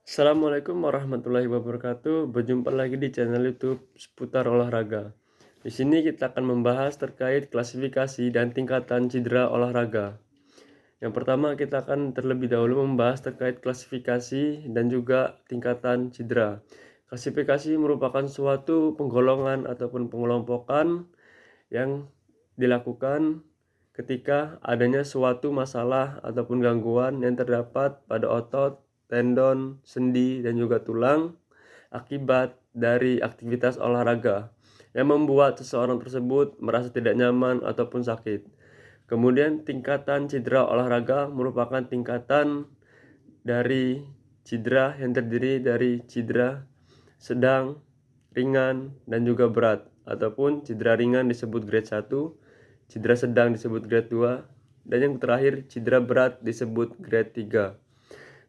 Assalamualaikum warahmatullahi wabarakatuh. Berjumpa lagi di channel YouTube seputar olahraga. Di sini kita akan membahas terkait klasifikasi dan tingkatan cedera olahraga. Yang pertama, kita akan terlebih dahulu membahas terkait klasifikasi dan juga tingkatan cedera. Klasifikasi merupakan suatu penggolongan ataupun pengelompokan yang dilakukan ketika adanya suatu masalah ataupun gangguan yang terdapat pada otot, tendon, sendi, dan juga tulang akibat dari aktivitas olahraga yang membuat seseorang tersebut merasa tidak nyaman ataupun sakit. Kemudian tingkatan cedera olahraga merupakan tingkatan dari cedera yang terdiri dari cedera sedang, ringan, dan juga berat. Ataupun cedera ringan disebut grade 1, cedera sedang disebut grade 2, dan yang terakhir cedera berat disebut grade 3.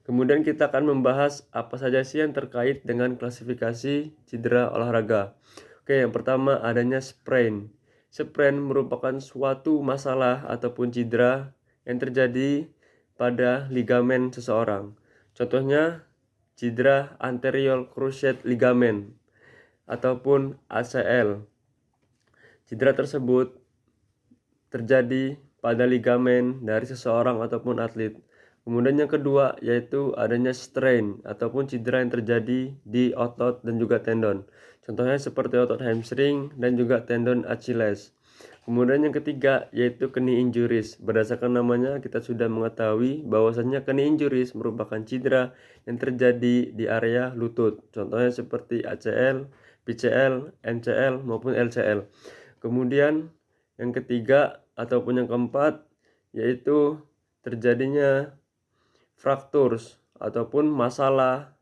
Kemudian kita akan membahas apa saja sih yang terkait dengan klasifikasi cedera olahraga. Oke, yang pertama adanya sprain. Sprain merupakan suatu masalah ataupun cedera yang terjadi pada ligamen seseorang. Contohnya cedera anterior cruciate ligament ataupun ACL. Cedera tersebut terjadi pada ligamen dari seseorang ataupun atlet. Kemudian yang kedua yaitu adanya strain ataupun cedera yang terjadi di otot dan juga tendon. Contohnya seperti otot hamstring dan juga tendon Achilles. Kemudian yang ketiga yaitu knee injuries. Berdasarkan namanya kita sudah mengetahui bahwasanya knee injuries merupakan cedera yang terjadi di area lutut. Contohnya seperti ACL, PCL, MCL maupun LCL. Kemudian yang ketiga ataupun yang keempat yaitu terjadinya fractures ataupun masalah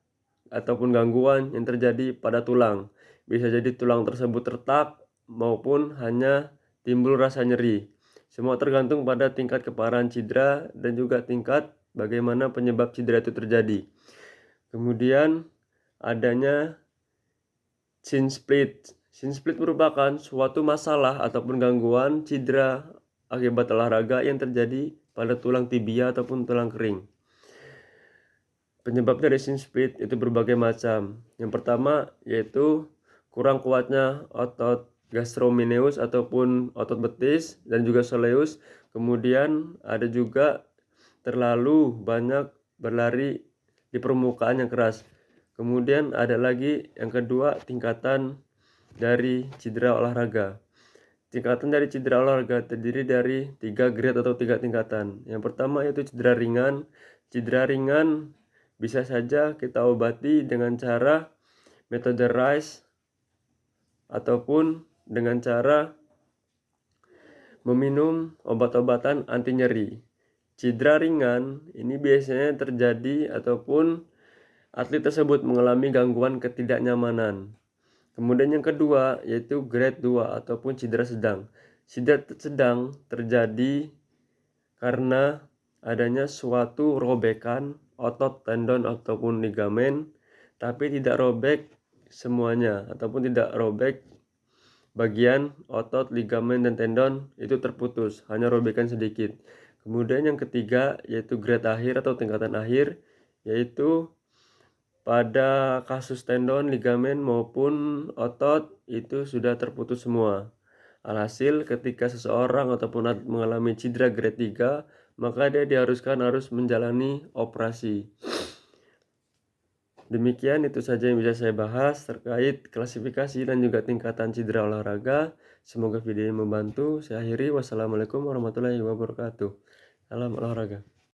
ataupun gangguan yang terjadi pada tulang. Bisa jadi tulang tersebut retak maupun hanya timbul rasa nyeri. Semua tergantung pada tingkat keparahan cedera dan juga tingkat bagaimana penyebab cedera itu terjadi. Kemudian adanya shin split. Shin split merupakan suatu masalah ataupun gangguan cedera akibat olahraga yang terjadi pada tulang tibia ataupun tulang kering. Penyebab dari shin split itu berbagai macam. Yang pertama yaitu kurang kuatnya otot gastrocnemius ataupun otot betis dan juga soleus. Kemudian ada juga terlalu banyak berlari di permukaan yang keras. Kemudian ada lagi yang kedua tingkatan dari cedera olahraga. Tingkatan dari cedera olahraga terdiri dari 3 grade atau 3 tingkatan. Yang pertama yaitu cedera ringan. Cedera ringan bisa saja kita obati dengan cara metode RICE ataupun dengan cara meminum obat-obatan anti nyeri. Cedera ringan ini biasanya terjadi ataupun atlet tersebut mengalami gangguan ketidaknyamanan. Kemudian yang kedua yaitu grade 2 ataupun cedera sedang. Cedera sedang terjadi karena adanya suatu robekan otot, tendon ataupun ligamen, tapi tidak robek semuanya ataupun tidak robek bagian otot, ligamen, dan tendon itu terputus, hanya robekan sedikit. Kemudian yang ketiga yaitu grade akhir atau tingkatan akhir, yaitu pada kasus tendon, ligamen maupun otot itu sudah terputus semua. Alhasil ketika seseorang ataupun atlet mengalami cedera grade 3, maka dia diharuskan harus menjalani operasi. Demikian itu saja yang bisa saya bahas terkait klasifikasi dan juga tingkatan cedera olahraga. Semoga video ini membantu. Saya akhiri. Wassalamualaikum warahmatullahi wabarakatuh. Salam olahraga.